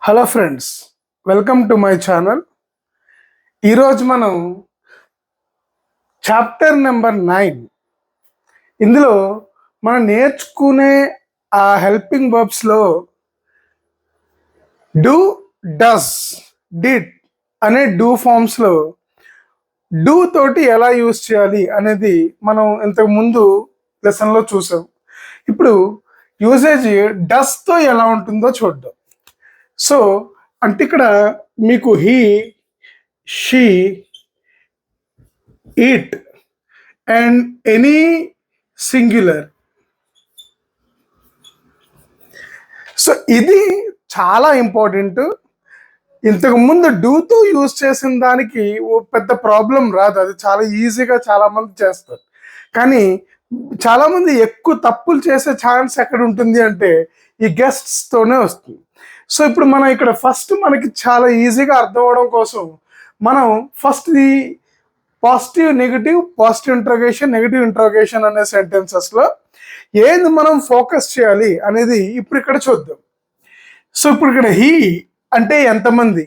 Hello friends, welcome to my channel. ఈరోజు మనం chapter number 9 ఇందులో మనం నేర్చుకునే ఆ హెల్పింగ్ వర్బ్స్లో డూ, డస్, డిడ్ అనే డూ ఫామ్స్లో డూ తోటి ఎలా యూజ్ చేయాలి అనేది మనం ఇంతకు ముందు లెసన్లో చూసాం. ఇప్పుడు యూసేజ్ డస్తో ఎలా ఉంటుందో చూద్దాం. సో అంటే ఇక్కడ మీకు he, she, it and any singular. So ఇది చాలా ఇంపార్టెంట్. ఇంతకు ముందు డూతో యూజ్ చేసిన దానికి ఓ పెద్ద ప్రాబ్లం రాదు, అది చాలా ఈజీగా చాలా మంది చేస్తారు. కానీ చాలా మంది ఎక్కువ తప్పులు చేసే ఛాన్స్ ఎక్కడ ఉంటుంది అంటే ఈ గెస్ట్స్తోనే వస్తుంది. సో ఇప్పుడు మనం ఇక్కడ ఫస్ట్ మనకి చాలా ఈజీగా అర్థం అవడం కోసం మనం ఫస్ట్ ఈ పాజిటివ్ ఇంట్రోగేషన్, నెగిటివ్ ఇంట్రోగేషన్ అనే సెంటెన్సెస్లో ఏది మనం ఫోకస్ చేయాలి అనేది ఇప్పుడు ఇక్కడ చూద్దాం. సో ఇప్పుడు ఇక్కడ హీ అంటే ఎంతమంది,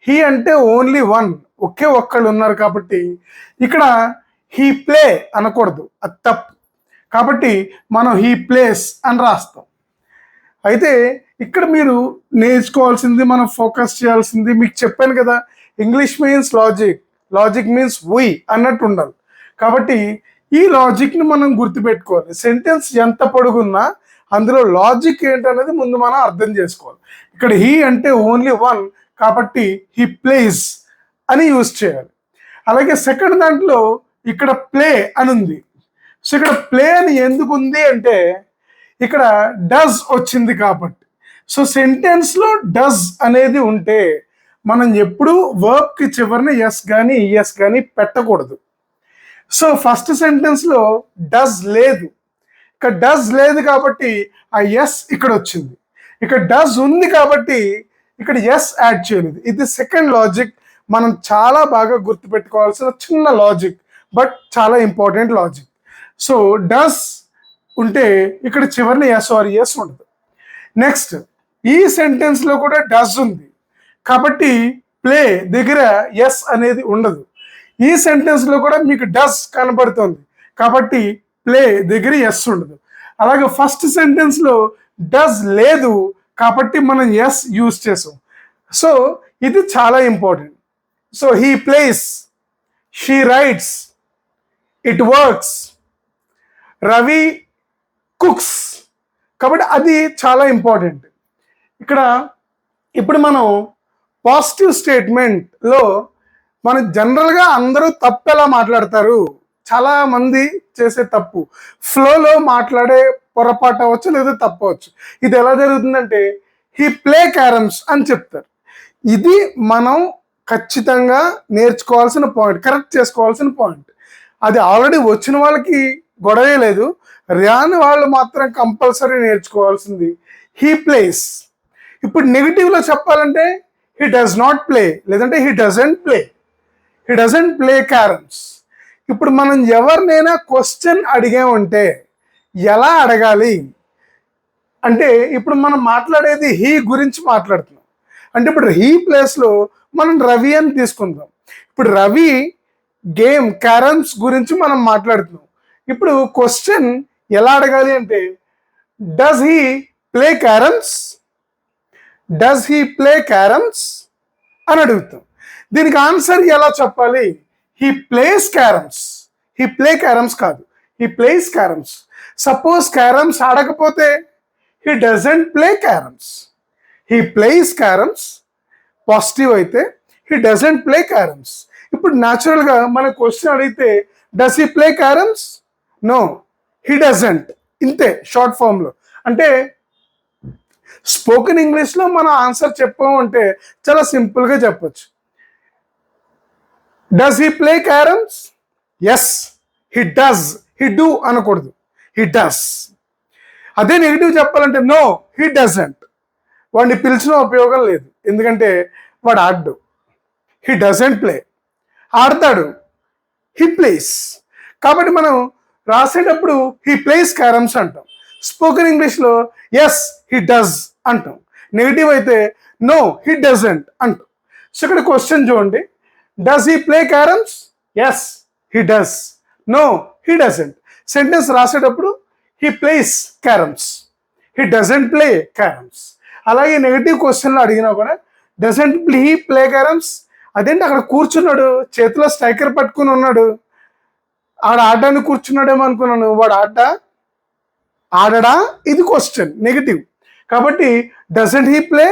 హీ అంటే ఓన్లీ వన్, ఒకే ఒక్కళ్ళు ఉన్నారు కాబట్టి ఇక్కడ హీ ప్లే అనకూడదు, అది తప్పు. కాబట్టి మనం హీ ప్లేస్ అని రాస్తాం. అయితే ఇక్కడ మీరు నేర్చుకోవాల్సింది, మనం ఫోకస్ చేయాల్సింది, మీకు చెప్పాను కదా, English means logic, logic means we అన్నట్టు ఉండాలి. కాబట్టి ఈ లాజిక్ని మనం గుర్తుపెట్టుకోవాలి. సెంటెన్స్ ఎంత పొడుగున్నా అందులో లాజిక్ ఏంటనేది ముందు మనం అర్థం చేసుకోవాలి. ఇక్కడ హీ అంటే ఓన్లీ వన్ కాబట్టి హీ ప్లేస్ అని యూజ్ చేయాలి. అలాగే సెకండ్ దాంట్లో ఇక్కడ ప్లే అని ఉంది. సో ఇక్కడ ప్లే అని ఎందుకు ఉంది అంటే ఇక్కడ డస్ వచ్చింది కాబట్టి. సో సెంటెన్స్లో డస్ అనేది ఉంటే మనం ఎప్పుడు వర్బ్కి చివరిని ఎస్ కానీ ఈఎస్ కానీ పెట్టకూడదు. సో ఫస్ట్ సెంటెన్స్లో డస్ లేదు, ఇక్కడ డస్ లేదు కాబట్టి ఆ ఎస్ ఇక్కడ వచ్చింది. ఇక్కడ డస్ ఉంది కాబట్టి ఇక్కడ ఎస్ యాడ్ చేయలేదు. ఇది సెకండ్ లాజిక్, మనం చాలా బాగా గుర్తుపెట్టుకోవాల్సిన చిన్న లాజిక్, బట్ చాలా ఇంపార్టెంట్ లాజిక్. సో డస్ ఉంటే ఇక్కడ చివరిని ఎస్ ఆర్ ఎస్ ఉండదు. నెక్స్ట్ ఈ సెంటెన్స్లో కూడా డస్ ఉంది కాబట్టి ప్లే దగ్గర ఎస్ అనేది ఉండదు. ఈ సెంటెన్స్లో కూడా మీకు డస్ కనబడుతుంది కాబట్టి ప్లే దగ్గర ఎస్ ఉండదు. అలాగే ఫస్ట్ సెంటెన్స్లో డస్ లేదు కాబట్టి మనం ఎస్ యూజ్ చేసాం. సో ఇది చాలా important. So he plays, she rights, it works, Ravi cooks. కాబట్టి అది చాలా ఇంపార్టెంట్. ఇక్కడ ఇప్పుడు మనం పాజిటివ్ స్టేట్మెంట్లో మన జనరల్గా అందరూ తప్పు ఎలా మాట్లాడతారు, చాలా మంది చేసే తప్పు ఫ్లోలో మాట్లాడే పొరపాటు అవ్వచ్చు లేదా తప్పు అవ్వచ్చు. ఇది ఎలా జరుగుతుందంటే హీ ప్లే క్యారమ్స్ అని చెప్తారు. ఇది మనం ఖచ్చితంగా నేర్చుకోవాల్సిన పాయింట్, కరెక్ట్ చేసుకోవాల్సిన పాయింట్. అది ఆల్రెడీ వచ్చిన వాళ్ళకి గొడవే లేదు, రాని వాళ్ళు మాత్రం కంపల్సరీ నేర్చుకోవాల్సింది హీ ప్లేస్. ఇప్పుడు నెగిటివ్లో చెప్పాలంటే హీ డస్ నాట్ ప్లే, లేదంటే he doesn't play, he doesn't play carroms. ఇప్పుడు మనం ఎవరినైనా క్వశ్చన్ అడిగామంటే ఎలా అడగాలి అంటే ఇప్పుడు మనం మాట్లాడేది హీ గురించి మాట్లాడుతున్నాం. అంటే ఇప్పుడు హీ ప్లేస్లో మనం రవి అని తీసుకుందాం. ఇప్పుడు రవి గేమ్ క్యారమ్స్ గురించి మనం మాట్లాడుతున్నాం. ఇప్పుడు క్వశ్చన్ ఎలా అడగాలి అంటే does he play carroms, does he play carroms అని అడుగుతాం. దీనికి ఆన్సర్ ఎలా చెప్పాలి? He plays carroms, he play carroms కాదు, he plays carroms. Suppose carroms ఆడకపోతే he doesn't play carroms, he plays carroms. Positive అయితే హీ డజంట్ ప్లే క్యారమ్స్. ఇప్పుడు న్యాచురల్గా మన క్వశ్చన్ అడిగితే does he play carroms? No, he doesn't. ఇంతే short ఫామ్లో. అంటే స్పోకెన్ ఇంగ్లీష్లో మనం ఆన్సర్ చెప్పామంటే చాలా సింపుల్గా చెప్పచ్చు. Does he play carroms? Yes he does, he do అనకూడదు, హీ డస్. అదే నెగిటివ్ చెప్పాలంటే నో హీ డజంట్. వాడిని పిలిచిన ఉపయోగం లేదు, ఎందుకంటే వాడు ఆడ్డు. హీ డజంట్ ప్లే, ఆడతాడు, హీ ప్లేస్. కాబట్టి మనం రాసేటప్పుడు హీ ప్లేస్ క్యారమ్స్ అంటాం. స్పోకెన్ ఇంగ్లీష్లో ఎస్ హీ డస్ అంటాం. నెగిటివ్ అయితే నో హీ డజంట్ అంటూ. సో ఇక్కడ క్వశ్చన్ చూడండి, does he play carroms? Yes he does. No he doesn't. Sentence రాసేటప్పుడు he plays carroms, he doesn't play carroms. అలాగే negative క్వశ్చన్లో అడిగినా కూడా డజంట్ హీ ప్లే క్యారమ్స్, అదేంటి అక్కడ కూర్చున్నాడు చేతిలో స్ట్రైకర్ పట్టుకుని ఉన్నాడు, ఆడ ఆడడానికి కూర్చున్నాడేమో అనుకున్నాను, వాడు ఆడడా? ఇది క్వశ్చన్ నెగిటివ్. కాబట్టి doesn't he play?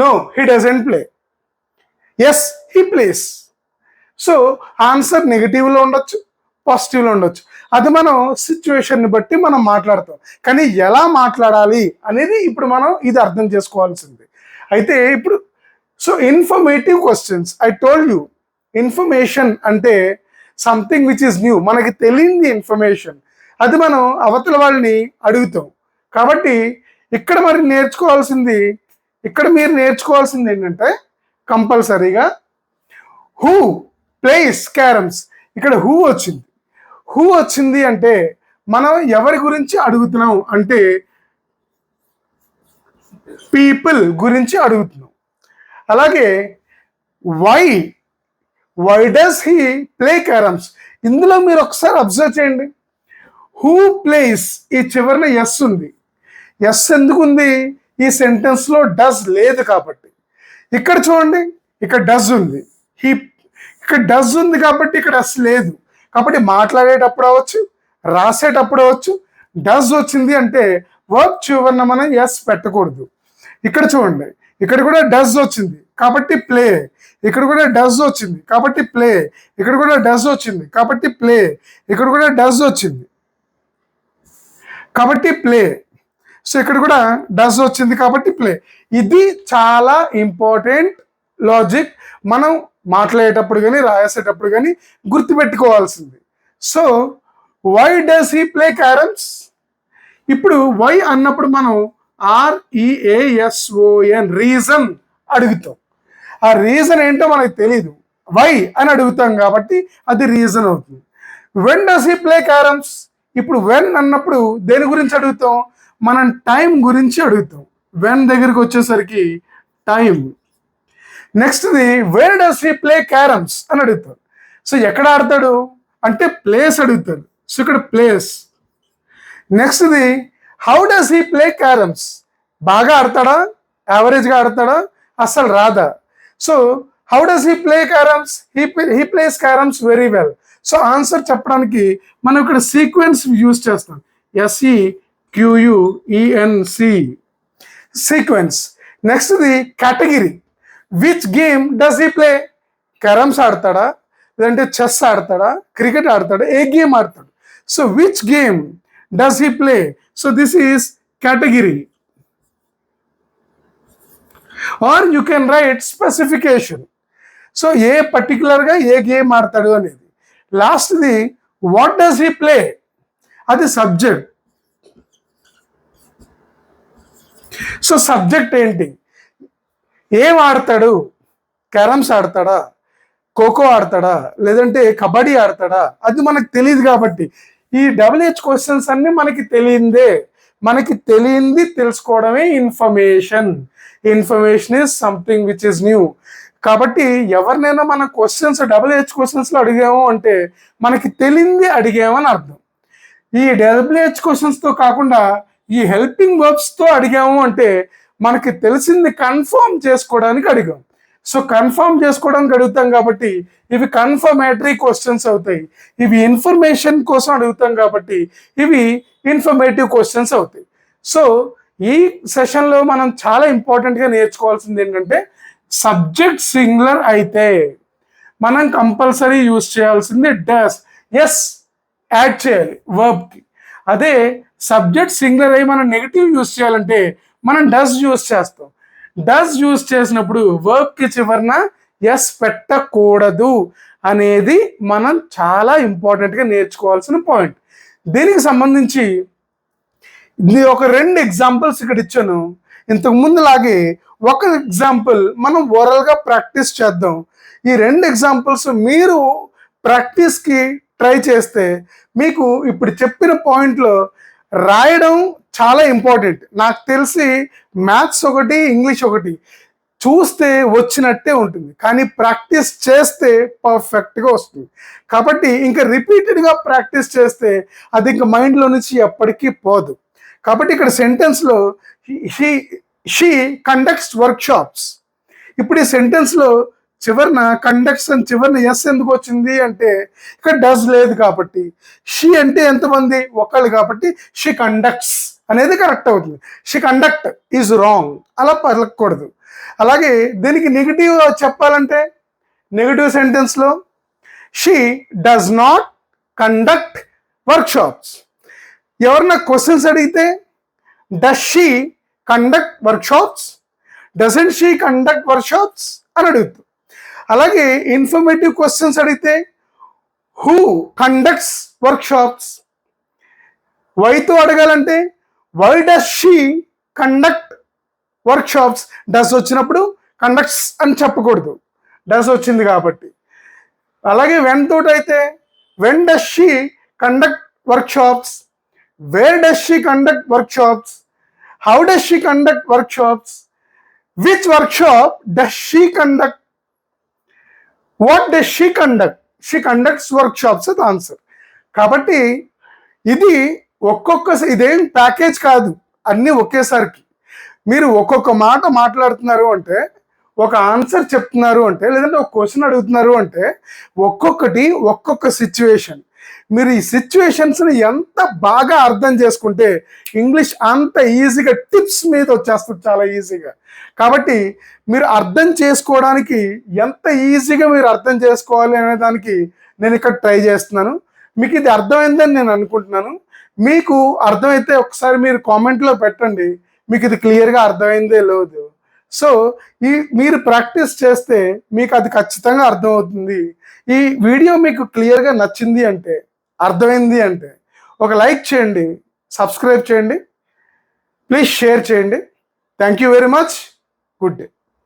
No he doesn't play. Yes he plays. So answer నెగిటివ్లో ఉండొచ్చు, పాజిటివ్లో ఉండొచ్చు. అది మనం సిచ్యువేషన్ని బట్టి మనం మాట్లాడతాం. కానీ ఎలా మాట్లాడాలి అనేది ఇప్పుడు మనం ఇది అర్థం చేసుకోవాల్సింది. అయితే ఇప్పుడు so informative questions, I told you, information అంటే సంథింగ్ విచ్ ఇస్ న్యూ, మనకి తెలియంది ఇన్ఫర్మేషన్, అది మనం అవతల వాళ్ళని అడుగుతాం. కాబట్టి ఇక్కడ మరి మీరు నేర్చుకోవాల్సింది ఏంటంటే కంపల్సరీగా హూ ప్లేస్ క్యారమ్స్. ఇక్కడ హూ వచ్చింది అంటే మనం ఎవరి గురించి అడుగుతున్నాం అంటే పీపుల్ గురించి అడుగుతున్నాం. అలాగే why does he play carroms, ఇందులో మీరు ఒకసారి అబ్జర్వ్ చేయండి. హూ ప్లేస్ ఈ చివరిన ఎస్ ఉంది. ఎస్ ఎందుకు ఉంది? ఈ సెంటెన్స్లో డస్ లేదు కాబట్టి. ఇక్కడ చూడండి, ఇక్కడ డస్ ఉంది, ఇక్కడ డస్ ఉంది కాబట్టి ఇక్కడ ఎస్ లేదు. కాబట్టి మాట్లాడేటప్పుడు అవ్వచ్చు, రాసేటప్పుడు అవ్వచ్చు, డస్ వచ్చింది అంటే వర్బ్ చివరిన మనం ఎస్ పెట్టకూడదు. ఇక్కడ చూడండి, ఇక్కడ కూడా డస్ వచ్చింది కాబట్టి ప్లే, ఇక్కడ కూడా డస్ వచ్చింది కాబట్టి ప్లే, ఇక్కడ కూడా డస్ వచ్చింది కాబట్టి ప్లే, ఇక్కడ కూడా డస్ వచ్చింది కాబట్టి ప్లే. సో ఇక్కడ కూడా డస్ వచ్చింది కాబట్టి ప్లే. ఇది చాలా ఇంపార్టెంట్ లాజిక్, మనం మాట్లాడేటప్పుడు కానీ రాసేటప్పుడు కానీ గుర్తుపెట్టుకోవాల్సింది. So why does he play carroms? ఇప్పుడు వై అన్నప్పుడు మనం REASON రీజన్ అడుగుతాం. ఆ రీజన్ ఏంటో మనకు తెలీదు, వై అని అడుగుతాం కాబట్టి అది రీజన్ అవుతుంది. When does he play carroms? ఇప్పుడు వెన్ అన్నప్పుడు దేని గురించి అడుగుతాం? మనం టైం గురించి అడుగుతాం. వెన్ దగ్గరికి వచ్చేసరికి టైం. నెక్స్ట్ది where does he play carroms అని అడుగుతారు. సో ఎక్కడ ఆడతాడు అంటే ప్లేస్ అడుగుతారు. సో ఇక్కడ ప్లేస్. నెక్స్ట్ది how does he play carroms? బాగా ఆడతాడా, యావరేజ్గా ఆడతాడా, అస్సలు రాదా? So how does he play carroms? He plays carroms very well. So answer చెప్పడానికి మనం ఇక్కడ సీక్వెన్స్ యూజ్ చేస్తాం, SEQUENC సీక్వెన్స్. నెక్స్ట్ది category, which game does he play? Carroms ఆడతాడా, లేదంటే చెస్ ఆడతాడా, క్రికెట్ ఆడతాడా, ఏ గేమ్ ఆడతాడు? So which game does he play? So this is category. Or you can write specification. So ఏ పర్టికులర్గా ఏ గేమ్ ఆడతాడు అనేది. లాస్ట్ది వాట్ డస్ హీ ప్లే, అది సబ్జెక్ట్. సో సబ్జెక్ట్ ఏంటి? ఏం ఆడతాడు? క్యారమ్స్ ఆడతాడా, ఖోఖో ఆడతాడా, లేదంటే కబడ్డీ ఆడతాడా, అది మనకు తెలియదు. కాబట్టి ఈ WH క్వశ్చన్స్ అన్ని మనకి తెలియంది తెలుసుకోవడమే information. Information is something which is new. కాబట్టి ఎవరినైనా మన క్వశ్చన్స్ WH క్వశ్చన్స్లో అడిగాము అంటే మనకి తెలియంది అడిగామని అర్థం. ఈ WH క్వశ్చన్స్తో కాకుండా ఈ హెల్పింగ్ వర్బ్స్తో అడిగాము అంటే మనకి తెలిసింది కన్ఫర్మ్ చేసుకోవడానికి అడిగాం. సో కన్ఫర్మ్ చేసుకోవడానికి అడుగుతాం కాబట్టి ఇవి కన్ఫర్మేటరీ క్వశ్చన్స్ అవుతాయి. ఇవి ఇన్ఫర్మేషన్ కోసం అడుగుతాం కాబట్టి ఇవి ఇన్ఫర్మేటివ్ క్వశ్చన్స్ అవుతాయి. సో ఈ సెషన్లో మనం చాలా ఇంపార్టెంట్గా నేర్చుకోవాల్సింది ఏంటంటే సబ్జెక్ట్ సింగులర్ అయితే మనం కంపల్సరీ యూజ్ చేయాల్సింది డస్, ఎస్ యాడ్ చేయాలి వర్బ్కి. అదే సబ్జెక్ట్ సింగులర్ అయి మనం నెగిటివ్ యూజ్ చేయాలంటే మనం డస్ యూజ్ చేస్తాం. డస్ యూజ్ చేసినప్పుడు వర్బ్కి చివరన ఎస్ పెట్టకూడదు అనేది మనం చాలా ఇంపార్టెంట్గా నేర్చుకోవాల్సిన పాయింట్. దీనికి సంబంధించి ఒక 2 ఎగ్జాంపుల్స్ ఇక్కడ ఇచ్చాను. ఇంతకు ముందులాగే ఒక ఎగ్జాంపుల్ మనం ఓరల్గా ప్రాక్టీస్ చేద్దాం. ఈ 2 ఎగ్జాంపుల్స్ మీరు ప్రాక్టీస్కి ట్రై చేస్తే మీకు ఇప్పుడు చెప్పిన పాయింట్లో రాయడం చాలా ఇంపార్టెంట్. నాకు తెలిసి మ్యాథ్స్ ఒకటి, ఇంగ్లీష్ ఒకటి చూస్తే వచ్చినట్టే ఉంటుంది, కానీ ప్రాక్టీస్ చేస్తే పర్ఫెక్ట్గా వస్తుంది. కాబట్టి ఇంకా రిపీటెడ్గా ప్రాక్టీస్ చేస్తే అది ఇంకా మైండ్లో నుంచి ఎప్పటికీ పోదు. కాబట్టి ఇక్కడ సెంటెన్స్లో షీ కండక్ట్స్ వర్క్షాప్స్. ఇప్పుడు ఈ సెంటెన్స్లో చివరిన కండక్ట్స్ అని చివరిన ఎస్ ఎందుకు వచ్చింది అంటే ఇక్కడ డస్ లేదు కాబట్టి, షీ అంటే ఎంతమంది ఒకళ్ళు కాబట్టి షీ కండక్ట్స్ అనేది కరెక్ట్ అవుతుంది. షీ కండక్ట్ ఈజ్ రాంగ్, అలా పలకూడదు. అలాగే దీనికి నెగిటివ్ చెప్పాలంటే నెగిటివ్ సెంటెన్స్లో she does not conduct workshops. ఎవరన్నా క్వశ్చన్స్ అడిగితే does she conduct workshops, doesn't she conduct workshops అని అడుగుతాం. అలాగే ఇన్ఫర్మేటివ్ క్వశ్చన్స్ అడిగితే హూ కండక్ట్స్ వర్క్షాప్స్. వైతో అడగాలంటే why does she conduct workshops. Does వచ్చినప్పుడు కండక్ట్స్ అని చెప్పకూడదు, డస్ వచ్చింది కాబట్టి. అలాగే వెన్ తోటి అయితే when does she conduct workshops, where does she conduct workshops, how does she conduct workshops, which workshop does she conduct, what does she conduct, she conducts workshops అది answer. కాబట్టి ఇది ఇదేం ప్యాకేజ్ కాదు, అన్నీ ఒకేసారికి. మీరు ఒక్కొక్క మాట మాట్లాడుతున్నారు అంటే, ఒక ఆన్సర్ చెప్తున్నారు అంటే, లేదంటే ఒక క్వశ్చన్ అడుగుతున్నారు అంటే ఒక్కొక్కటి ఒక్కొక్క సిచ్యువేషన్. మీరు ఈ సిచ్యువేషన్స్ని ఎంత బాగా అర్థం చేసుకుంటే ఇంగ్లీష్ అంత ఈజీగా టిప్స్ మీద వచ్చేస్తుంది, చాలా ఈజీగా. కాబట్టి మీరు అర్థం చేసుకోవడానికి ఎంత ఈజీగా మీరు అర్థం చేసుకోవాలి అనే దానికి నేను ఇక్కడ ట్రై చేస్తున్నాను. మీకు ఇది అర్థమైందని నేను అనుకుంటున్నాను. మీకు అర్థమైతే ఒకసారి మీరు కామెంట్లో పెట్టండి, మీకు ఇది క్లియర్గా అర్థమైందే లేదు. సో మీరు ప్రాక్టీస్ చేస్తే మీకు అది ఖచ్చితంగా అర్థమవుతుంది. ఈ వీడియో మీకు క్లియర్గా నచ్చింది అంటే, అర్థమైంది అంటే ఒక లైక్ చేయండి, సబ్స్క్రైబ్ చేయండి, ప్లీజ్ షేర్ చేయండి. Thank you very much. Good day.